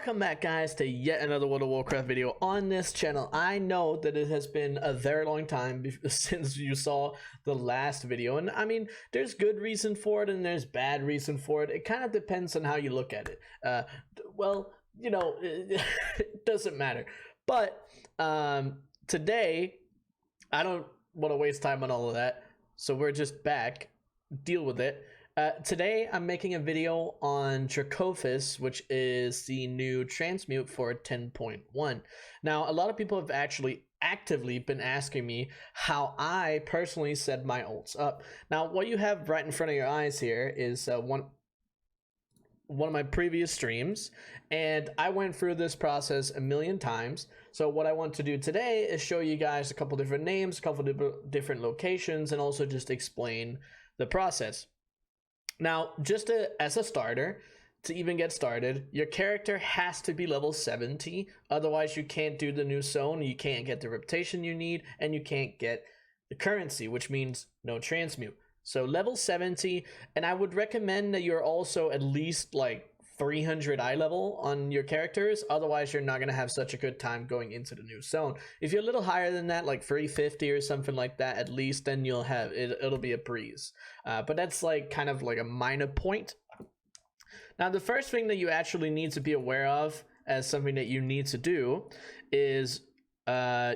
Welcome back, guys, to yet another World of Warcraft video on this channel. I know that it has been a very long time since you saw the last video, and I mean, there's good reason for it and there's bad reason for it. It kind of depends on how you look at it. Well, you know, it doesn't matter. But today, I don't want to waste time on all of that, so we're just back. Deal with it. Today I'm making a video on Dracothyst, which is the new transmute for 10.1. Now, a lot of people have actually actively been asking me how I personally set my ults up. Now, what you have right in front of your eyes here is one of my previous streams, and I went through this process a million times. So what I want to do today is show you guys a couple different names, a couple different locations, and also just explain the process. Now, just as a starter, to even get started, your character has to be level 70. Otherwise, you can't do the new zone, you can't get the reputation you need, and you can't get the currency, which means no transmute. So level 70, and I would recommend that you're also at least like 300 eye level on your characters. Otherwise, you're not going to have such a good time going into the new zone. If you're a little higher than that, like 350 or something like that, at least, then you'll have it. It'll be a breeze. But that's like kind of like a minor point. Now, the first thing that you actually need to be aware of as something that you need to do is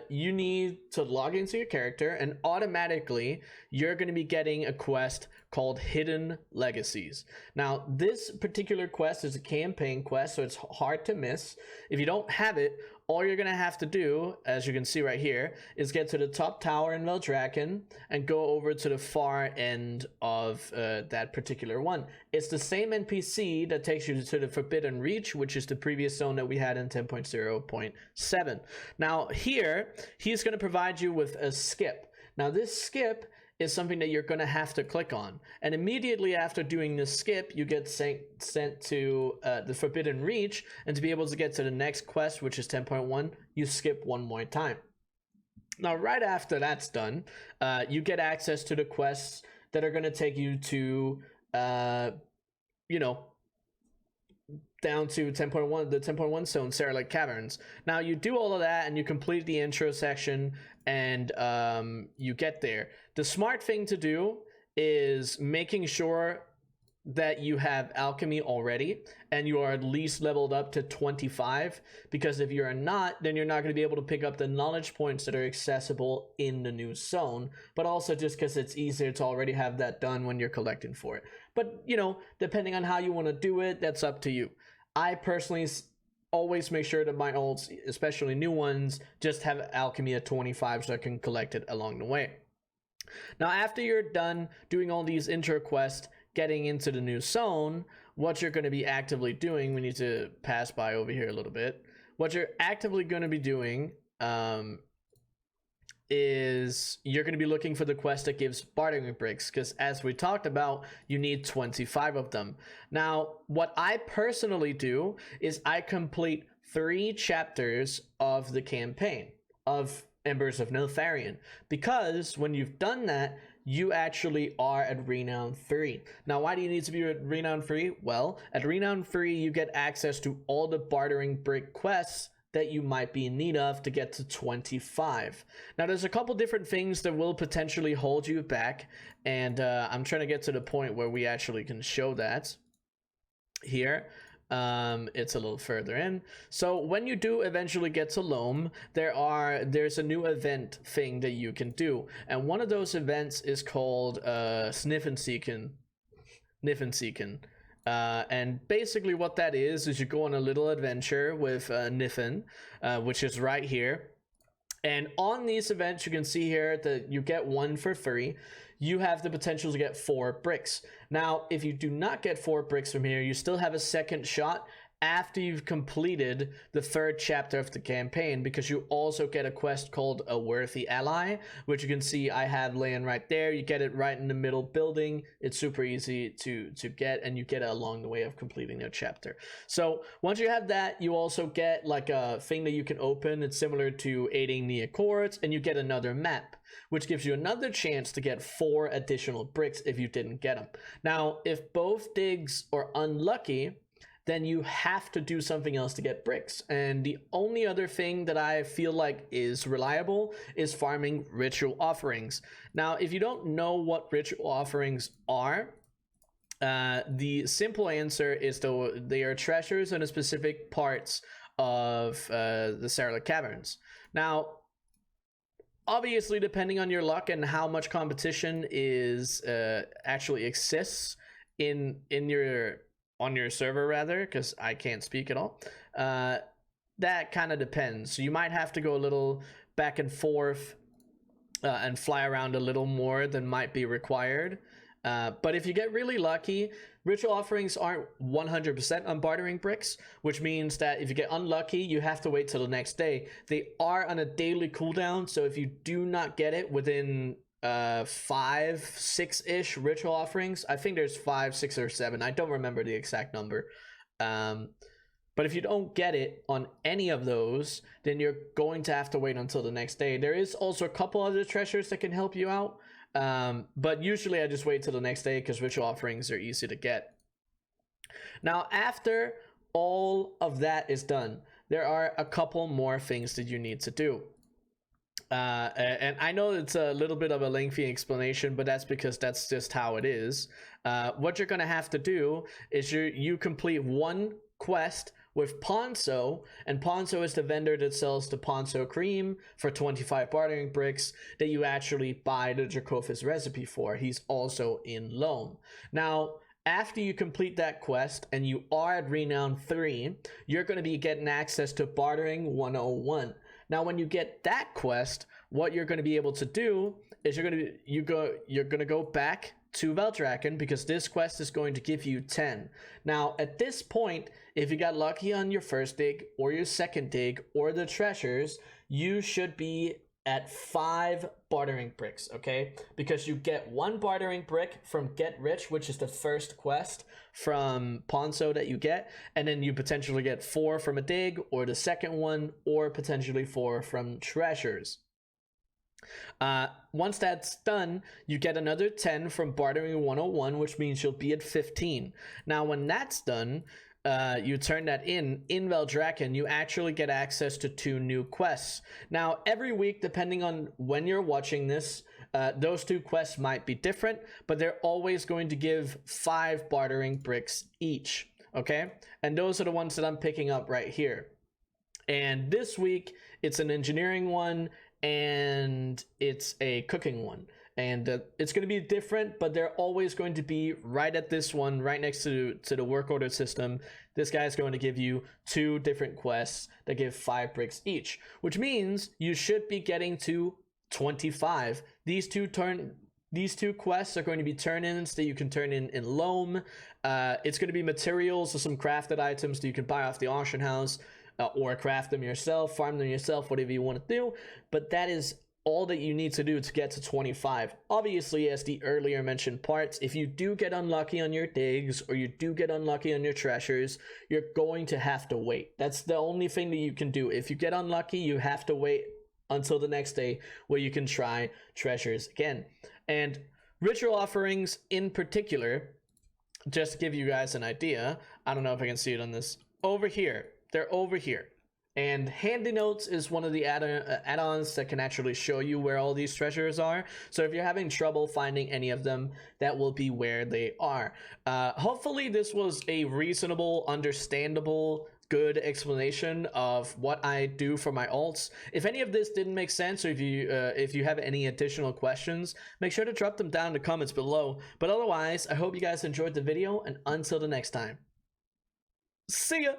you need to log into your character, and automatically you're going to be getting a quest called Hidden Legacies. Now, this particular quest is a campaign quest, so it's hard to miss. If you don't have it, all you're going to have to do, as you can see right here, is get to the top tower in Veldraken and go over to the far end of that particular one. It's the same NPC that takes you to the Forbidden Reach, which is the previous zone that we had in 10.0.7. Now here, he's going to provide you with a skip. Now this skip is something that you're going to have to click on, and immediately after doing this skip, you get sent to the Forbidden Reach, and to be able to get to the next quest, which is 10.1, you skip one more time. Now right after that's done, you get access to the quests that are going to take you to you know, down to 10.1, the 10.1 zone, Sarah Caverns. Now you do all of that and you complete the intro section, and you get there. The smart thing to do is making sure that you have alchemy already and you are at least leveled up to 25, because if you're not, then you're not going to be able to pick up the knowledge points that are accessible in the new zone, but also just because it's easier to already have that done when you're collecting for it. But you know, depending on how you want to do it, that's up to you. I personally always make sure that my ults, especially new ones, just have alchemy at 25 so I can collect it along the way. Now, after you're done doing all these intro quests, getting into the new zone, what you're going to be actively doing, we need to pass by over here a little bit. What you're actively going to be doing is you're going to be looking for the quest that gives bartering bricks, because as we talked about, you need 25 of them. Now, what I personally do is I complete 3 chapters of the campaign of Embers of Neltharion, because when you've done that, you actually are at Renown 3. Now, why do you need to be at Renown 3? Well, at Renown 3, you get access to all the bartering brick quests that you might be in need of to get to 25. Now, there's a couple different things that will potentially hold you back, and I'm trying to get to the point where we actually can show that here. It's a little further in. So when you do eventually get to Loam, there's a new event thing that you can do, and one of those events is called Sniff and Seekin. And basically what that is you go on a little adventure with Niffin, which is right here. And on these events, you can see here that you get 1 for free. You have the potential to get 4 bricks. Now, if you do not get 4 bricks from here, you still have a second shot after you've completed the 3rd chapter of the campaign, because you also get a quest called A Worthy Ally, which you can see I have laying right there. You get it right in the middle building. It's super easy to get, and you get it along the way of completing your chapter. So once you have that, you also get like a thing that you can open. It's similar to aiding the Accords, and you get another map, which gives you another chance to get 4 additional bricks if you didn't get them. Now, if both digs are unlucky, then you have to do something else to get bricks. And the only other thing that I feel like is reliable is farming ritual offerings. Now, if you don't know what ritual offerings are, the simple answer is they are treasures in a specific parts of the Sarlacc Caverns. Now, obviously, depending on your luck and how much competition is actually exists on your server, rather, because I can't speak at all, that kind of depends. So you might have to go a little back and forth and fly around a little more than might be required. But if you get really lucky, ritual offerings aren't 100% on bartering bricks, which means that if you get unlucky, you have to wait till the next day. They are on a daily cooldown, so if you do not get it within 5, 6-ish ritual offerings, I think there's 5, 6, or 7. I don't remember the exact number. But if you don't get it on any of those, then you're going to have to wait until the next day. There is also a couple other treasures that can help you out. But usually I just wait till the next day because ritual offerings are easy to get. Now, after all of that is done, there are a couple more things that you need to do. And I know it's a little bit of a lengthy explanation, but that's because that's just how it is. What you're going to have to do is you complete one quest with Ponzo, and Ponzo is the vendor that sells the Ponzo cream for 25 bartering bricks that you actually buy the Dracothyst recipe for. He's also in Loam. Now, after you complete that quest and you are at Renown 3, you're going to be getting access to Bartering 101. Now, when you get that quest, what you're going to be able to do is you're going to go back to Veldraken, because this quest is going to give you 10. Now, at this point, if you got lucky on your first dig or your second dig or the treasures, you should be at 5 bartering bricks, okay? Because you get 1 bartering brick from Get Rich, which is the first quest from Ponzo that you get, and then you potentially get 4 from a dig, or the second one, or potentially 4 from treasures. Once that's done, you get another 10 from Bartering 101, which means you'll be at 15. Now, when that's done, you turn that in Veldraken, you actually get access to 2 new quests. Now, every week, depending on when you're watching this, those 2 quests might be different, but they're always going to give 5 bartering bricks each, okay? And those are the ones that I'm picking up right here. And this week, it's an engineering one, and it's a cooking one. And it's going to be different, but they're always going to be right at this one, right next to the work order system. This guy is going to give you 2 different quests that give 5 bricks each, which means you should be getting to 25. These two quests are going to be turn-ins that you can turn in Loam. It's going to be materials or some crafted items that you can buy off the auction house, or craft them yourself, farm them yourself, whatever you want to do. But that is all that you need to do to get to 25. Obviously, as the earlier mentioned parts, if you do get unlucky on your digs or you do get unlucky on your treasures, you're going to have to wait. That's the only thing that you can do. If you get unlucky, you have to wait until the next day where you can try treasures again. And ritual offerings in particular, just to give you guys an idea, I don't know if I can see it on this, over here. They're over here. And Handy Notes is one of the add-ons that can actually show you where all these treasures are. So if you're having trouble finding any of them, that will be where they are. Hopefully this was a reasonable, understandable, good explanation of what I do for my alts. If any of this didn't make sense, or if you have any additional questions, make sure to drop them down in the comments below. But otherwise, I hope you guys enjoyed the video, and until the next time, see ya!